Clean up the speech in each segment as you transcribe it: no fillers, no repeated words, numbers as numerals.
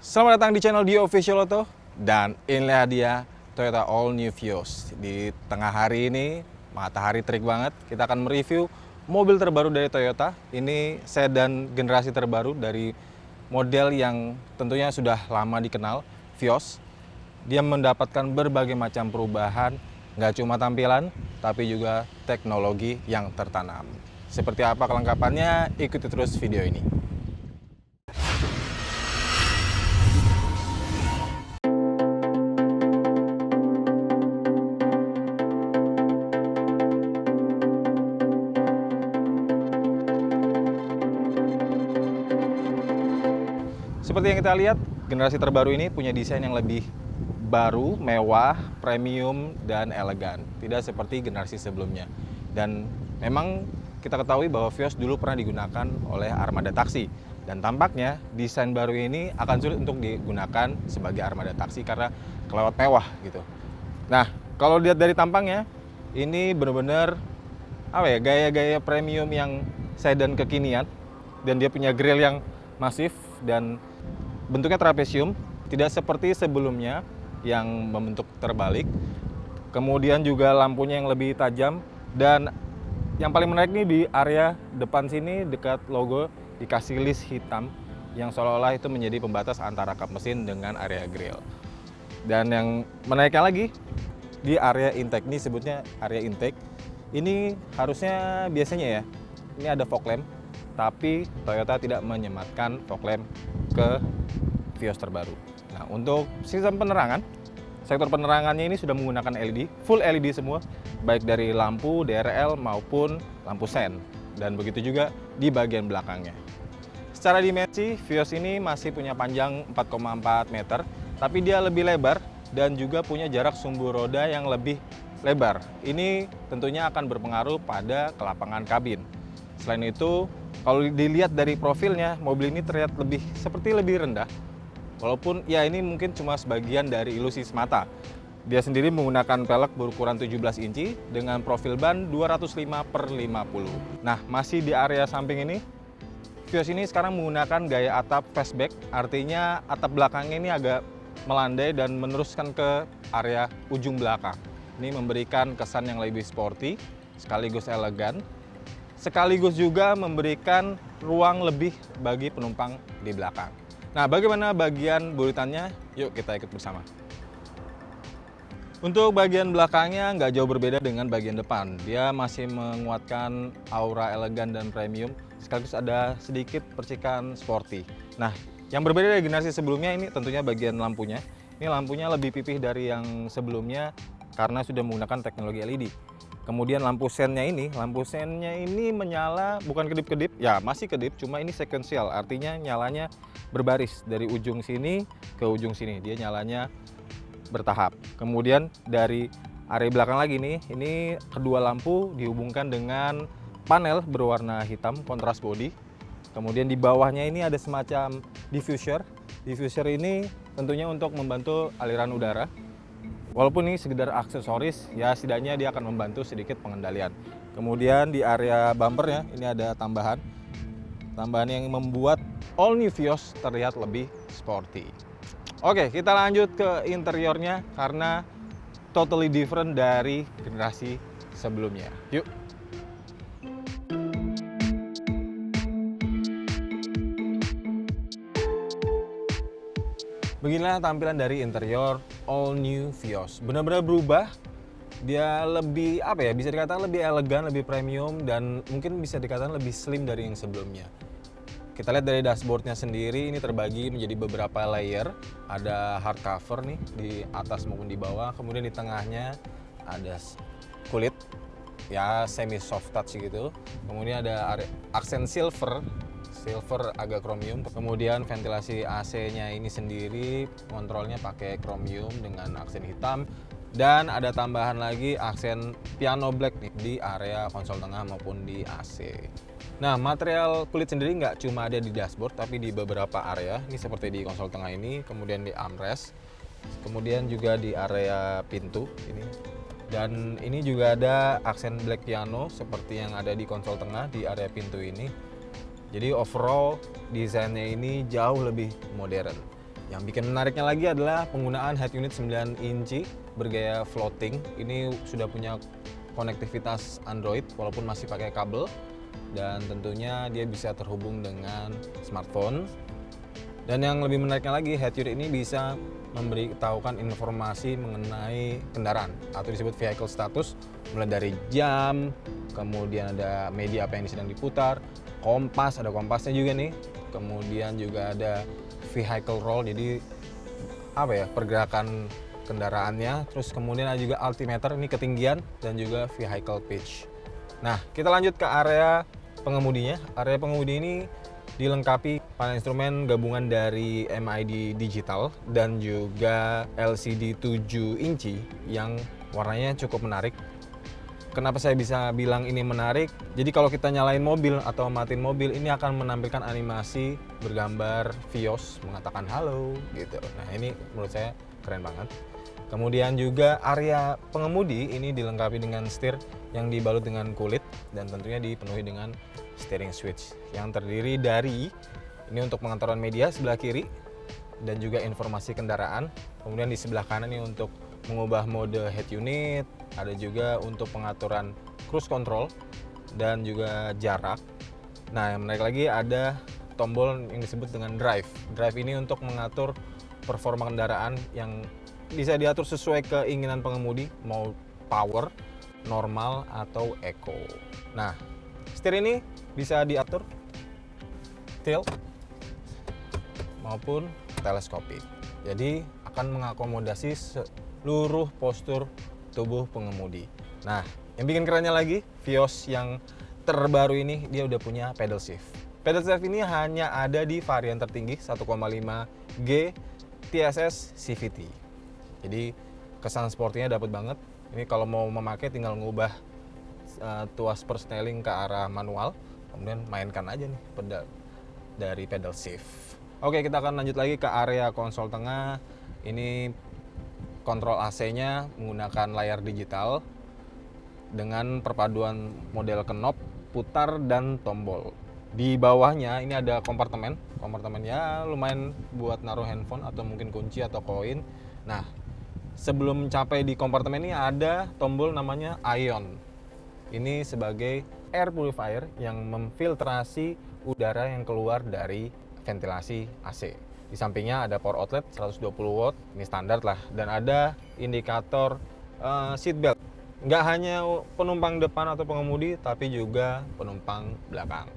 Selamat datang di channel Dio Official Auto. Dan inilah dia Toyota All New Vios. Di tengah hari ini, matahari terik banget. Kita akan mereview mobil terbaru dari Toyota. Ini sedan generasi terbaru dari model yang tentunya sudah lama dikenal, Vios. Dia mendapatkan berbagai macam perubahan, nggak cuma tampilan, tapi juga teknologi yang tertanam. Seperti apa kelengkapannya? Ikuti terus video ini. Seperti yang kita lihat, generasi terbaru ini punya desain yang lebih baru, mewah, premium, dan elegan. Tidak seperti generasi sebelumnya. Dan memang kita ketahui bahwa Vios dulu pernah digunakan oleh armada taksi. Dan tampaknya desain baru ini akan sulit untuk digunakan sebagai armada taksi karena kelewat mewah gitu. Nah, kalau lihat dari tampangnya, ini benar-benar gaya-gaya premium yang sedan kekinian. Dan dia punya grill yang masif dan bentuknya trapesium, tidak seperti sebelumnya yang membentuk terbalik. Kemudian juga lampunya yang lebih tajam, dan yang paling menarik nih di area depan sini dekat logo dikasih list hitam yang seolah-olah itu menjadi pembatas antara kap mesin dengan area grill. Dan yang menariknya lagi di area intake, ini sebutnya area intake. Ini harusnya biasanya ya, ini ada fog lamp, tapi Toyota tidak menyematkan fog lamp ke Vios terbaru. Nah, untuk sistem penerangan, sektor penerangannya ini sudah menggunakan LED, full LED semua, baik dari lampu DRL maupun lampu sen, dan begitu juga di bagian belakangnya. Secara dimensi, Vios ini masih punya panjang 4,4 meter, tapi dia lebih lebar dan juga punya jarak sumbu roda yang lebih lebar. Ini tentunya akan berpengaruh pada kelapangan kabin. Selain itu, kalau dilihat dari profilnya, mobil ini terlihat seperti lebih rendah. Walaupun ya ini mungkin cuma sebagian dari ilusi semata. Dia sendiri menggunakan pelek berukuran 17 inci dengan profil ban 205/50. Nah, masih di area samping ini, Vios ini sekarang menggunakan gaya atap fastback. Artinya atap belakangnya ini agak melandai dan meneruskan ke area ujung belakang. Ini memberikan kesan yang lebih sporty, sekaligus elegan. Sekaligus juga memberikan ruang lebih bagi penumpang di belakang. Nah, bagaimana bagian buritannya? Yuk kita ikut bersama. Untuk bagian belakangnya nggak jauh berbeda dengan bagian depan. Dia masih menguatkan aura elegan dan premium, sekaligus ada sedikit percikan sporty. Nah, yang berbeda dari generasi sebelumnya ini tentunya bagian lampunya. Ini lampunya lebih pipih dari yang sebelumnya karena sudah menggunakan teknologi LED. Kemudian lampu sennya ini menyala bukan kedip-kedip, ya masih kedip, cuma ini sekuensial, artinya nyalanya berbaris dari ujung sini ke ujung sini, dia nyalanya bertahap. Kemudian dari area belakang lagi nih, ini kedua lampu dihubungkan dengan panel berwarna hitam kontras body. Kemudian di bawahnya ini ada semacam diffuser. Diffuser ini tentunya untuk membantu aliran udara. Walaupun ini sekedar aksesoris, ya setidaknya dia akan membantu sedikit pengendalian. Kemudian di area bumpernya ini ada tambahan yang membuat All New Vios terlihat lebih sporty. Oke, kita lanjut ke interiornya karena totally different dari generasi sebelumnya. Yuk. Beginilah tampilan dari interior All New Vios. Benar-benar berubah. Dia lebih bisa dikatakan lebih elegan, lebih premium, dan mungkin bisa dikatakan lebih slim dari yang sebelumnya. Kita lihat dari dashboardnya sendiri, ini terbagi menjadi beberapa layer. Ada hard cover nih di atas maupun di bawah. Kemudian di tengahnya ada kulit, ya semi soft touch gitu. Kemudian ada aksen silver agak chromium. Kemudian ventilasi AC-nya ini sendiri kontrolnya pakai chromium dengan aksen hitam, dan ada tambahan lagi aksen piano black nih di area konsol tengah maupun di AC. Nah, material kulit sendiri nggak cuma ada di dashboard, tapi di beberapa area. Ini seperti di konsol tengah ini, kemudian di armrest, kemudian juga di area pintu ini. Dan ini juga ada aksen black piano seperti yang ada di konsol tengah di area pintu ini. Jadi overall desainnya ini jauh lebih modern. Yang bikin menariknya lagi adalah penggunaan head unit 9 inci bergaya floating. Ini sudah punya konektivitas Android walaupun masih pakai kabel, dan tentunya dia bisa terhubung dengan smartphone. Dan yang lebih menariknya lagi, head unit ini bisa memberitahukan informasi mengenai kendaraan atau disebut vehicle status, mulai dari jam, kemudian ada media apa yang sedang diputar, kompas, ada kompasnya juga nih, kemudian juga ada vehicle roll, jadi apa ya, pergerakan kendaraannya, terus kemudian ada juga altimeter, ini ketinggian, dan juga vehicle pitch. Nah, kita lanjut ke area pengemudinya. Area pengemudi ini dilengkapi panel instrumen gabungan dari MID digital dan juga LCD 7 inci yang warnanya cukup menarik. Kenapa saya bisa bilang ini menarik? Jadi kalau kita nyalain mobil atau matiin mobil, ini akan menampilkan animasi bergambar Vios mengatakan halo gitu. Nah, ini menurut saya keren banget. Kemudian juga area pengemudi ini dilengkapi dengan setir yang dibalut dengan kulit dan tentunya dipenuhi dengan steering switch yang terdiri dari ini untuk pengaturan media sebelah kiri dan juga informasi kendaraan. Kemudian di sebelah kanan ini untuk mengubah mode head unit, ada juga untuk pengaturan cruise control dan juga jarak. Nah, yang menarik lagi ada tombol yang disebut dengan drive. Drive ini untuk mengatur performa kendaraan yang bisa diatur sesuai keinginan pengemudi, mau power, normal, atau eco. Nah, setir ini bisa diatur tilt maupun teleskopik. Jadi akan mengakomodasi seluruh postur tubuh pengemudi. Nah, yang bikin kerennya lagi, Vios yang terbaru ini dia udah punya pedal shift. Pedal shift ini hanya ada di varian tertinggi 1,5G TSS CVT. Jadi kesan sportinya dapat banget. Ini kalau mau memakai tinggal ngubah tuas persneling ke arah manual, kemudian mainkan aja nih pedal dari pedal shift. Oke, kita akan lanjut lagi ke area konsol tengah. Ini kontrol AC-nya menggunakan layar digital dengan perpaduan model knob, putar, dan tombol. Di bawahnya ini ada kompartemen. Kompartemennya lumayan buat naruh handphone atau mungkin kunci atau koin. Nah, sebelum mencapai di kompartemen ini ada tombol namanya Ion. Ini sebagai air purifier yang memfiltrasi udara yang keluar dari ventilasi AC. Di sampingnya ada power outlet 120 watt, ini standar lah. Dan ada indikator seat belt. Nggak hanya penumpang depan atau pengemudi, tapi juga penumpang belakang.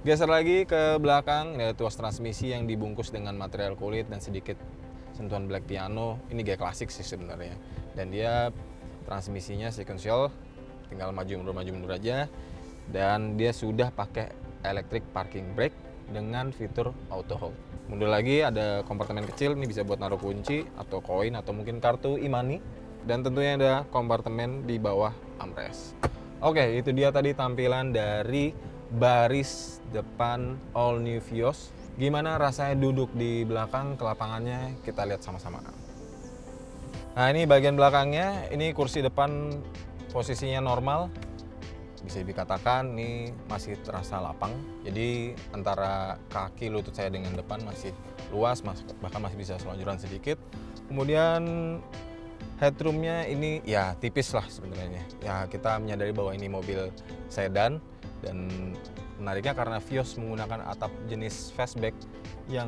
Geser lagi ke belakang, ini ada tuas transmisi yang dibungkus dengan material kulit dan sedikit sentuhan black piano. Ini gaya klasik sih sebenarnya. Dan dia transmisinya sequential, tinggal maju mundur aja. Dan dia sudah pakai electric parking brake dengan fitur auto hold. Mundur lagi ada kompartemen kecil, ini bisa buat naruh kunci atau koin atau mungkin kartu e-money. Dan tentunya ada kompartemen di bawah armrest. Oke, itu dia tadi tampilan dari baris depan all new Vios. Gimana rasanya duduk di belakang, kelapangannya kita lihat sama-sama. Nah, ini bagian belakangnya, ini kursi depan posisinya normal. Bisa dikatakan ini masih terasa lapang. Jadi antara kaki lutut saya dengan depan masih luas, bahkan masih bisa selonjoran sedikit. Kemudian headroomnya ini ya tipis lah sebenarnya. Ya, kita menyadari bahwa ini mobil sedan. Dan menariknya karena Vios menggunakan atap jenis fastback yang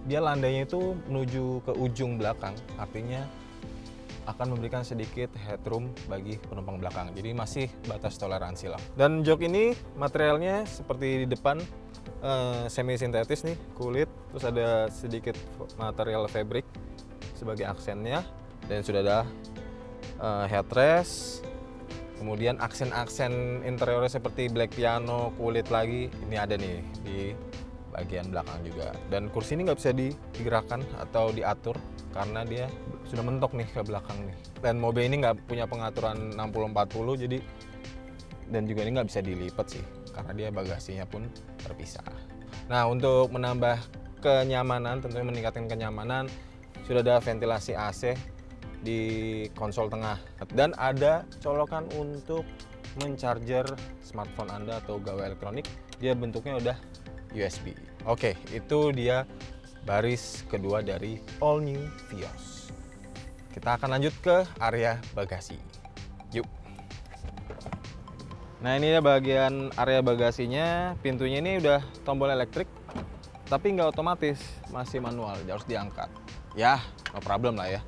dia landainya itu menuju ke ujung belakang, artinya akan memberikan sedikit headroom bagi penumpang belakang. Jadi masih batas toleransi lah. Dan jok ini materialnya seperti di depan semi sintetis nih, kulit, terus ada sedikit material fabric sebagai aksennya, dan sudah ada headrest. Kemudian aksen-aksen interiornya seperti black piano, kulit lagi, ini ada nih di bagian belakang juga. Dan kursi ini nggak bisa digerakkan atau diatur karena dia sudah mentok nih ke belakang nih. Dan mobil ini nggak punya pengaturan 60-40, jadi dan juga ini nggak bisa dilipat sih karena dia bagasinya pun terpisah. Nah, untuk menambah kenyamanan, tentunya meningkatkan kenyamanan, sudah ada ventilasi AC di konsol tengah dan ada colokan untuk mencharger smartphone Anda atau gawai elektronik. Dia bentuknya udah USB. Oke, itu dia baris kedua dari all new Vios. Kita akan lanjut ke area bagasi. Yuk. Nah, ini ya bagian area bagasinya. Pintunya ini udah tombol elektrik, tapi nggak otomatis, masih manual, harus diangkat. Ya, no problem lah ya.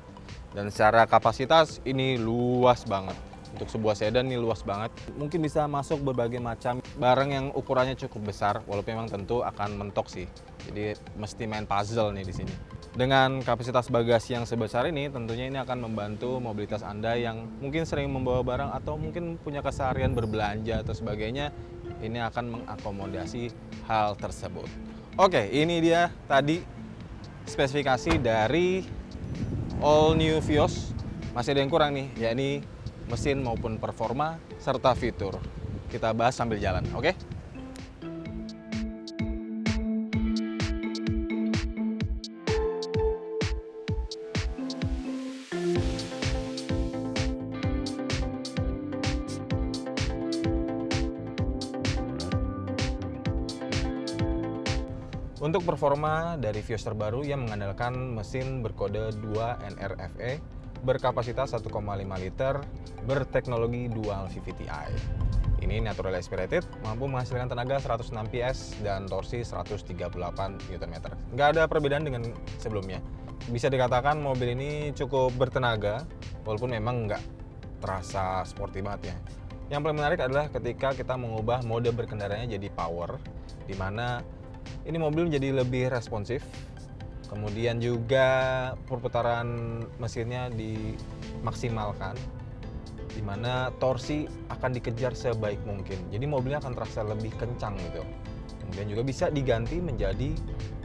Dan secara kapasitas ini luas banget. Untuk sebuah sedan ini luas banget. Mungkin bisa masuk berbagai macam barang yang ukurannya cukup besar, walaupun memang tentu akan mentok sih. Jadi mesti main puzzle nih di sini. Dengan kapasitas bagasi yang sebesar ini, tentunya ini akan membantu mobilitas Anda yang mungkin sering membawa barang atau mungkin punya keseharian berbelanja atau sebagainya. Ini akan mengakomodasi hal tersebut. Oke, ini dia tadi spesifikasi dari all new Vios. Masih ada yang kurang nih, yakni mesin maupun performa serta fitur. Kita bahas sambil jalan, oke? Untuk performa dari Vios terbaru yang mengandalkan mesin berkode 2 NRFE berkapasitas 1,5 liter berteknologi dual VVT-i. Ini natural aspirated, mampu menghasilkan tenaga 106 PS dan torsi 138 Nm. Nggak ada perbedaan dengan sebelumnya. Bisa dikatakan mobil ini cukup bertenaga, walaupun memang nggak terasa sporty banget ya. Yang paling menarik adalah ketika kita mengubah mode berkendaranya jadi power, di mana ini mobil menjadi lebih responsif. Kemudian juga perputaran mesinnya dimaksimalkan, di mana torsi akan dikejar sebaik mungkin. Jadi mobilnya akan terasa lebih kencang gitu. Kemudian juga bisa diganti menjadi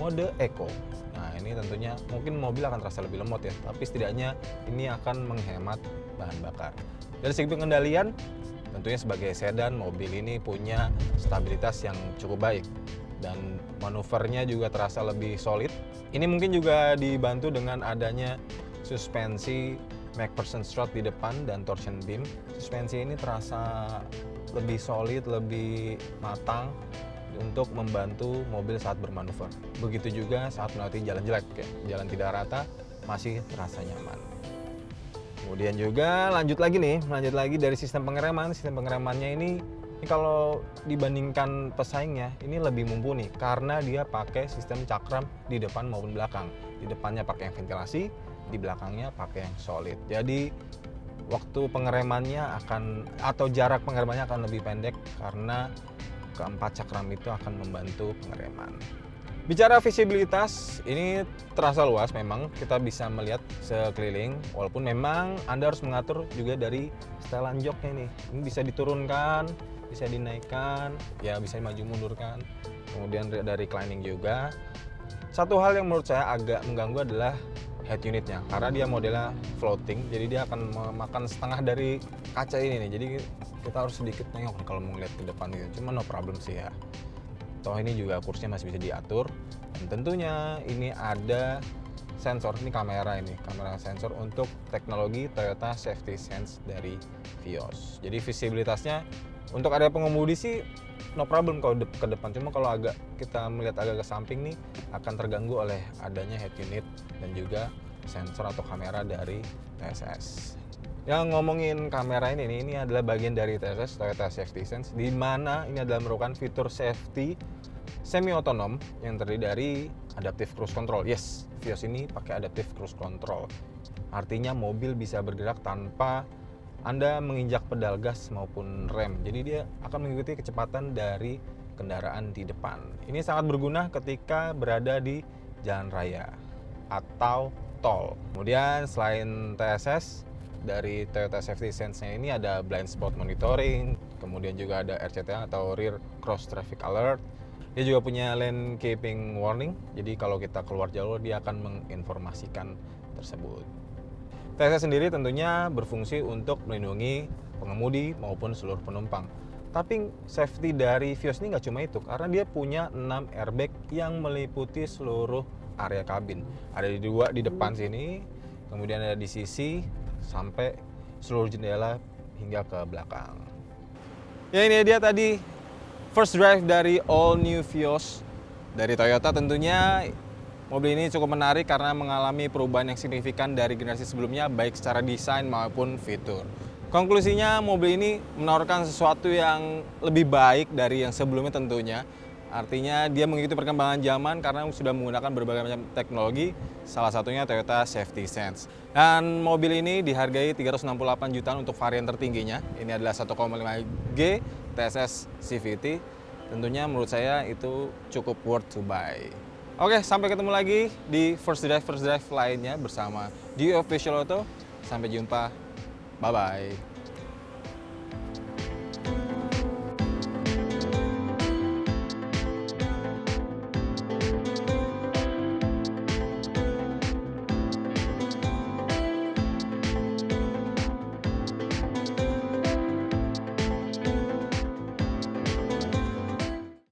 mode eco. Nah, ini tentunya mungkin mobil akan terasa lebih lemot ya, tapi setidaknya ini akan menghemat bahan bakar. Dari segi pengendalian, tentunya sebagai sedan, mobil ini punya stabilitas yang cukup baik dan manuvernya juga terasa lebih solid. Ini mungkin juga dibantu dengan adanya suspensi MacPherson strut di depan dan torsion beam. Suspensi ini terasa lebih solid, lebih matang untuk membantu mobil saat bermanuver. Begitu juga saat melewati jalan jelek, kayak jalan tidak rata, masih terasa nyaman. Kemudian juga lanjut lagi dari sistem pengereman. Sistem pengeremannya ini kalau dibandingkan pesaingnya, ini lebih mumpuni karena dia pakai sistem cakram di depan maupun belakang. Di depannya pakai yang ventilasi, di belakangnya pakai yang solid. Jadi waktu pengeremannya atau jarak pengeremannya akan lebih pendek karena keempat cakram itu akan membantu pengereman. Bicara visibilitas, ini terasa luas memang, kita bisa melihat sekeliling, walaupun memang Anda harus mengatur juga dari setelan joknya nih. Ini bisa diturunkan, bisa dinaikkan, ya bisa maju mundurkan. Kemudian dari reclining juga. Satu hal yang menurut saya agak mengganggu adalah head unitnya, karena dia modelnya floating, jadi dia akan memakan setengah dari kaca ini nih. Jadi kita harus sedikit nengok kalau mau ngeliat ke depan gitu. Cuma no problem sih ya. Toh ini juga kursinya masih bisa diatur, dan tentunya ini ada sensor, ini kamera sensor untuk teknologi Toyota Safety Sense dari Vios. Jadi visibilitasnya untuk area pengemudi sih no problem kalau ke depan, cuma kalau kita melihat agak ke samping nih akan terganggu oleh adanya head unit dan juga sensor atau kamera dari TSS. Yang ngomongin kamera ini adalah bagian dari TSS, Toyota Safety Sense, di mana ini adalah merupakan fitur safety semi otonom yang terdiri dari adaptive cruise control. Yes, Vios ini pakai adaptive cruise control. Artinya mobil bisa bergerak tanpa Anda menginjak pedal gas maupun rem. Jadi dia akan mengikuti kecepatan dari kendaraan di depan. Ini sangat berguna ketika berada di jalan raya atau tol. Kemudian selain TSS, dari Toyota Safety Sense-nya ini ada blind spot monitoring, kemudian juga ada RCTA atau Rear Cross Traffic Alert. Dia juga punya lane keeping warning, jadi kalau kita keluar jalur dia akan menginformasikan tersebut. TSS sendiri tentunya berfungsi untuk melindungi pengemudi maupun seluruh penumpang. Tapi safety dari Vios ini nggak cuma itu, karena dia punya 6 airbag yang meliputi seluruh area kabin. Ada di depan sini, kemudian ada di sisi, sampai seluruh jendela hingga ke belakang. Ya, ini dia tadi first drive dari all new Vios dari Toyota. Tentunya Mobil ini cukup menarik karena mengalami perubahan yang signifikan dari generasi sebelumnya, baik secara desain maupun fitur. Konklusinya, mobil ini menawarkan sesuatu yang lebih baik dari yang sebelumnya tentunya. Artinya dia mengikuti perkembangan zaman karena sudah menggunakan berbagai macam teknologi, salah satunya Toyota Safety Sense. Dan mobil ini dihargai 368 jutaan untuk varian tertingginya. Ini adalah 1,5G TSS CVT. Tentunya menurut saya itu cukup worth to buy. Oke, sampai ketemu lagi di First Drive lainnya bersama Dio Official Auto. Sampai jumpa. Bye-bye.